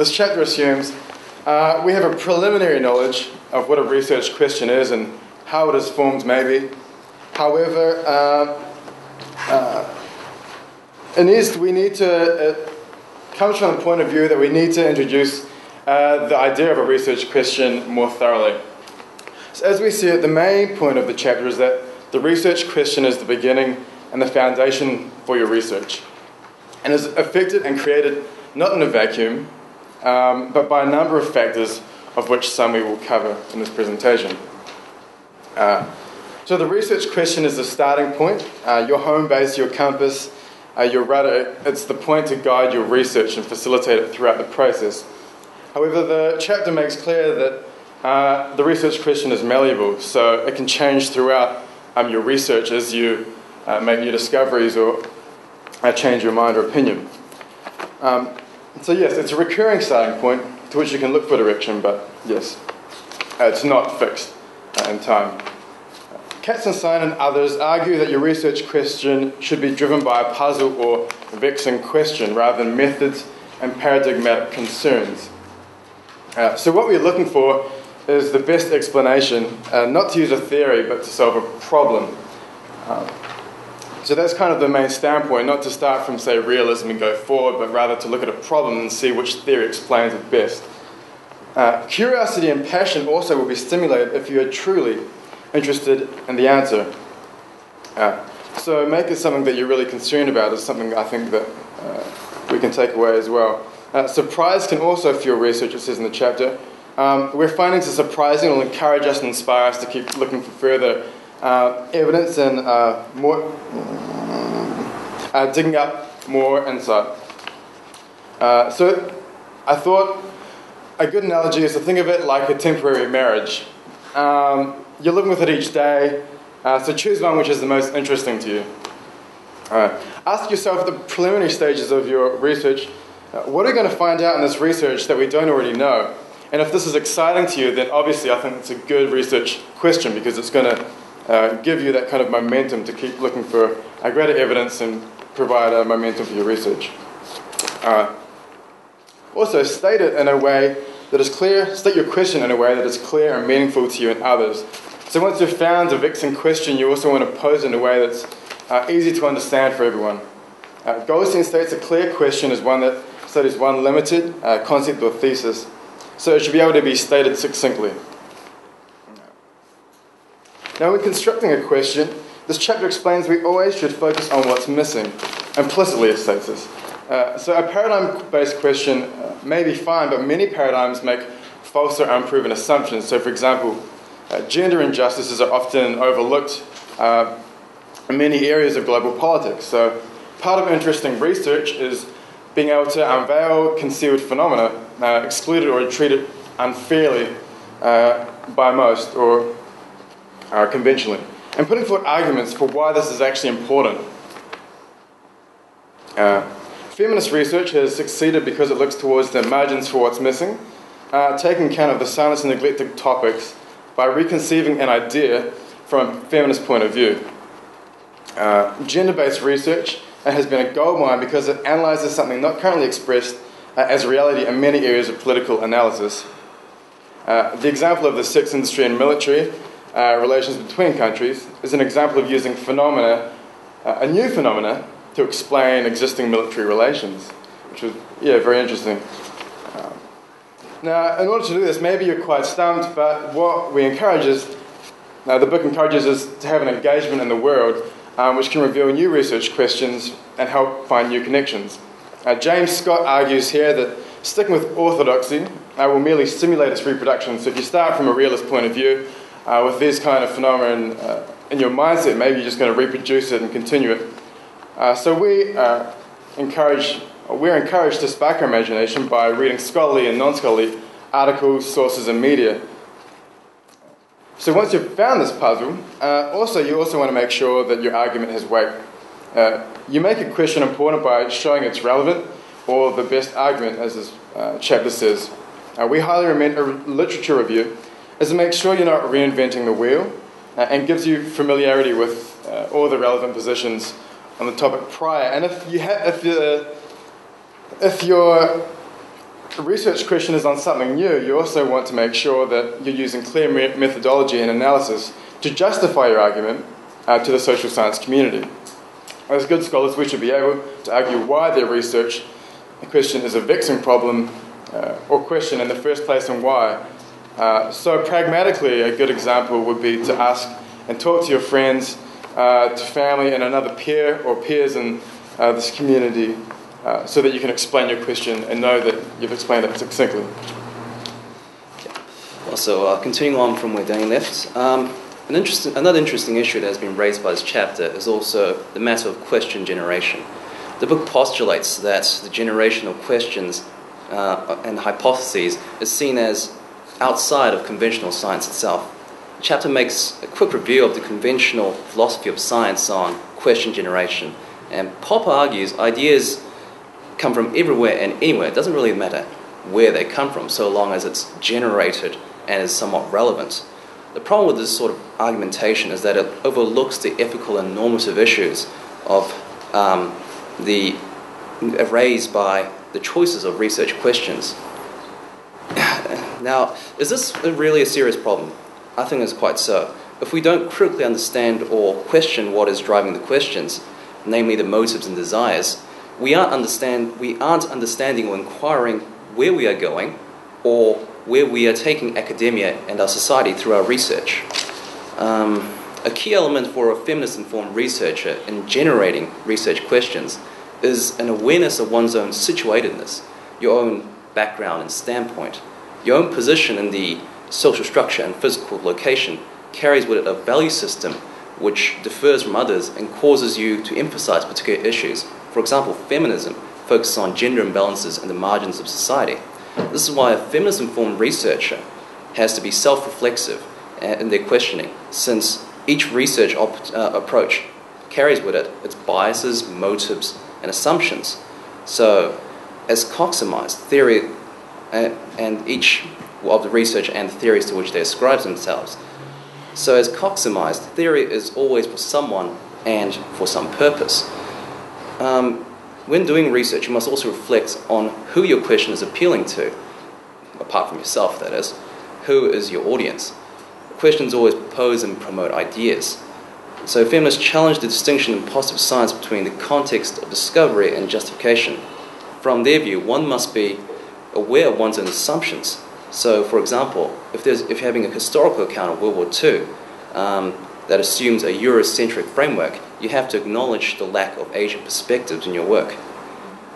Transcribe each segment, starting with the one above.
This chapter assumes we have a preliminary knowledge of what a research question is and how it is formed, maybe. However, it comes from the point of view that we need to introduce the idea of a research question more thoroughly. So as we see it, the main point of the chapter is that the research question is the beginning and the foundation for your research, and is affected and created not in a vacuum, but by a number of factors, of which some we will cover in this presentation. So the research question is the starting point, your home base, your compass, your rudder. It's the point to guide your research and facilitate it throughout the process. However, the chapter makes clear that the research question is malleable, so it can change throughout your research as you make new discoveries or change your mind or opinion. So yes, it's a recurring starting point to which you can look for direction, but yes, it's not fixed in time. Katzenstein and others argue that your research question should be driven by a puzzle or vexing question rather than methods and paradigmatic concerns. So what we're looking for is the best explanation, not to use a theory, but to solve a problem. So that's kind of the main standpoint, not to start from, say, realism and go forward, but rather to look at a problem and see which theory explains it best. Curiosity and passion also will be stimulated if you are truly interested in the answer. So make it something that you're really concerned about is something I think that we can take away as well. Surprise can also fuel research, it says in the chapter. Where findings are surprising, it will encourage us and inspire us to keep looking for further evidence and digging up more insight. So I thought a good analogy is to think of it like a temporary marriage. You're living with it each day, so choose one which is the most interesting to you. Ask yourself at the preliminary stages of your research, what are we going to find out in this research that we don't already know? And if this is exciting to you, then obviously I think it's a good research question because it's going to give you that kind of momentum to keep looking for greater evidence and provide a momentum for your research. Also, state it in a way that is clear, state your question in a way that is clear and meaningful to you and others. So once you've found a vexing question, you also want to pose it in a way that's easy to understand for everyone. Goldstein states a clear question is one that studies one limited concept or thesis, so it should be able to be stated succinctly. Now, when constructing a question, this chapter explains we always should focus on what's missing. Implicitly, it states this. So a paradigm-based question may be fine, but many paradigms make false or unproven assumptions. So, for example, gender injustices are often overlooked in many areas of global politics. So part of interesting research is being able to unveil concealed phenomena, excluded or treated unfairly by most or conventionally, and putting forward arguments for why this is actually important. Feminist research has succeeded because it looks towards the margins for what's missing, taking account of the silenced and neglected topics by reconceiving an idea from a feminist point of view. Gender-based research has been a goldmine because it analyzes something not currently expressed as reality in many areas of political analysis. The example of the sex industry and military relations between countries is an example of using phenomena, a new phenomena, to explain existing military relations, which was, very interesting. Now, in order to do this, maybe you're quite stumped, but what we encourage is, the book encourages us to have an engagement in the world, which can reveal new research questions and help find new connections. James Scott argues here that sticking with orthodoxy will merely stimulate its reproduction. So if you start from a realist point of view, with these kind of phenomena in your mindset, maybe you're just going to reproduce it and continue it. So we're encouraged to spark our imagination by reading scholarly and non-scholarly articles, sources, and media. So once you've found this puzzle, you also want to make sure that your argument has weight. You make a question important by showing it's relevant or the best argument, as this chapter says. We highly recommend a literature review, as it makes sure you're not reinventing the wheel and gives you familiarity with all the relevant positions on the topic prior. And if your a research question is on something new, you also want to make sure that you're using clear methodology and analysis to justify your argument to the social science community. As good scholars, we should be able to argue why their research question is a vexing problem or question in the first place and why. So pragmatically, a good example would be to ask and talk to your friends, to family and another peer or peers in this community so that you can explain your question and know that you've explained it succinctly. Also, continuing on from where Dane left, another interesting issue that has been raised by this chapter is also the matter of question generation. The book postulates that the generation of questions and hypotheses is seen as outside of conventional science itself. The chapter makes a quick review of the conventional philosophy of science on question generation, and Popper argues ideas come from everywhere and anywhere. It doesn't really matter where they come from, so long as it's generated and is somewhat relevant. The problem with this sort of argumentation is that it overlooks the ethical and normative issues of raised by the choices of research questions. Now, is this really a serious problem? I think it's quite so. If we don't critically understand or question what is driving the questions, namely the motives and desires, we aren't understanding or inquiring where we are going or where we are taking academia and our society through our research. A key element for a feminist-informed researcher in generating research questions is an awareness of one's own situatedness, your own background and standpoint. Your own position in the social structure and physical location carries with it a value system which differs from others and causes you to emphasize particular issues. For example, feminism focuses on gender imbalances and the margins of society. This is why a feminist-informed researcher has to be self-reflexive in their questioning, since each research approach carries with it its biases, motives, and assumptions. So, as coxomized theory, and each of the research and the theories to which they ascribe themselves. So, as coxomized, theory is always for someone and for some purpose. When doing research, you must also reflect on who your question is appealing to, apart from yourself, that is. Who is your audience? Questions always propose and promote ideas. So feminists challenge the distinction in positive science between the context of discovery and justification. From their view, one must be aware of one's own assumptions. So, for example, if you're having a historical account of World War II that assumes a Eurocentric framework, you have to acknowledge the lack of Asian perspectives in your work.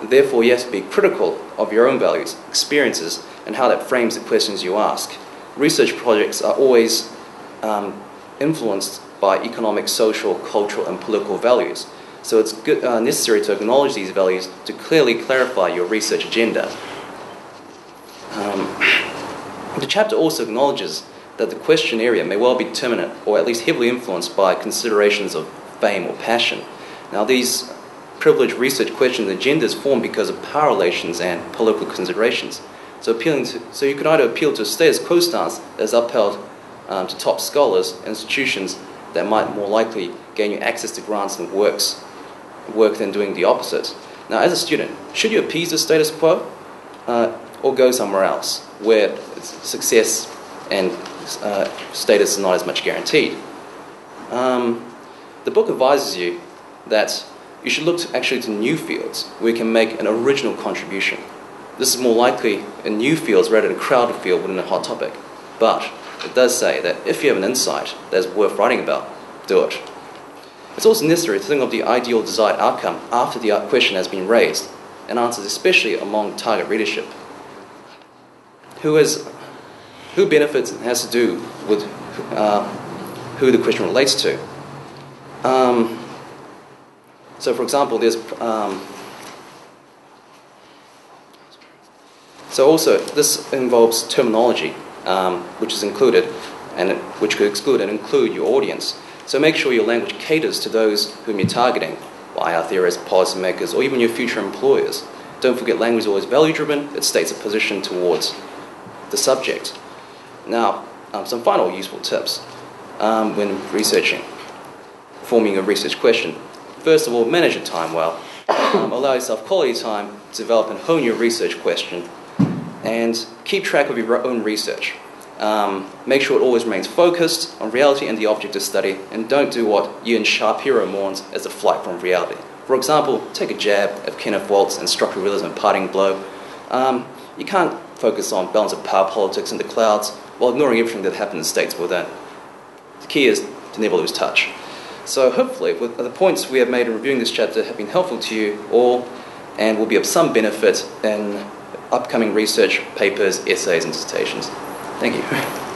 Therefore, you have to be critical of your own values, experiences, and how that frames the questions you ask. Research projects are always influenced by economic, social, cultural, and political values. So it's necessary to acknowledge these values to clearly clarify your research agenda. The chapter also acknowledges that the question area may well be determinate, or at least heavily influenced by considerations of fame or passion. Now, these privileged research questions and agendas form because of power relations and political considerations. So you could either appeal to a status quo stance that is upheld to top scholars, institutions that might more likely gain you access to grants and work than doing the opposite. Now, as a student, should you appease the status quo or go somewhere else where success and status is not as much guaranteed? The book advises you that you should look to new fields where you can make an original contribution. This is more likely in new fields rather than a crowded field within a hot topic. But it does say that if you have an insight that is worth writing about, do it. It's also necessary to think of the ideal desired outcome after the question has been raised, and answers especially among target readership. Who benefits has to do with who the question relates to. So, for example, this involves terminology, which is included, and which could exclude and include your audience. So make sure your language caters to those whom you're targeting, IR theorists, policymakers, or even your future employers. Don't forget, language is always value-driven. It states a position towards the subject. Now, some final useful tips when researching, forming a research question. First of all, manage your time well. Allow yourself quality time to develop and hone your research question. and keep track of your own research. Make sure it always remains focused on reality and the object of study, and don't do what Hyun Shapiro mourns as a flight from reality. For example, take a jab at Kenneth Waltz and structural realism and Parting Blow. You can't focus on balance of power politics in the clouds while ignoring everything that happened in states within. The key is to never lose touch. So hopefully, the points we have made in reviewing this chapter have been helpful to you all and will be of some benefit in upcoming research papers, essays, and dissertations. Thank you.